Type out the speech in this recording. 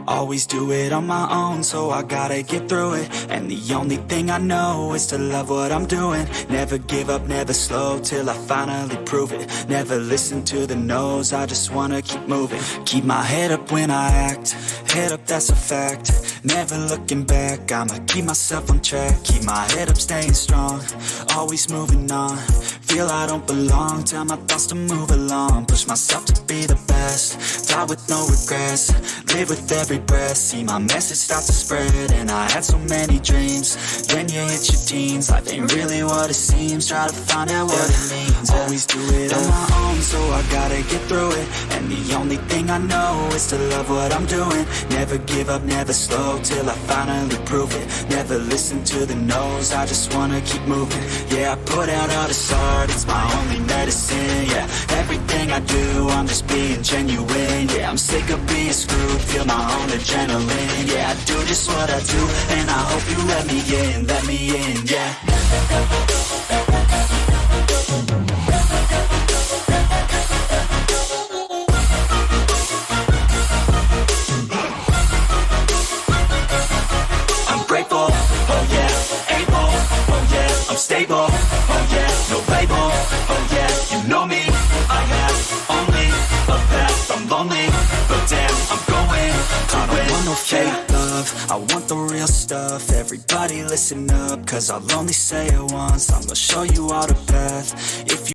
Always do it on my own, so I gotta get through it. And the only thing I know is to love what I'm doing. Never give up, never slow, till I finally prove it. Never listen to the no's, I just wanna keep moving. Keep my head up when I act, head up, that's a fact. Never looking back, I'ma keep myself on track. Keep my head up, staying strong, always moving on. Feel I don't belong, tell my thoughts to move along. Push myself to be the best, die with no regrets. Live with every breath, see my message start to spread. And I had so many dreams, then you hit your teens. Life ain't really what it seems, try to find out what it means. Always do it on my own, so I gotta get through it. And the only thing I know is to love what I'm doing. Never give up, never slow, till I finally prove it. Never listen to the no's, I just wanna keep moving. Yeah, I put out all this art, it's my only medicine. Yeah, everything I do, I'm just being genuine. Yeah, I'm sick of being screwed, feel my own adrenaline. Yeah, I do just what I do, and I hope you let me in, yeah. Stable, oh yeah, no label, oh yeah, you know me. I have only a path, I'm lonely, but damn, I'm going to I don't want no fake love, I want the real stuff. Everybody listen up, cause I'll only say it once. I'm gonna show you all the path, if you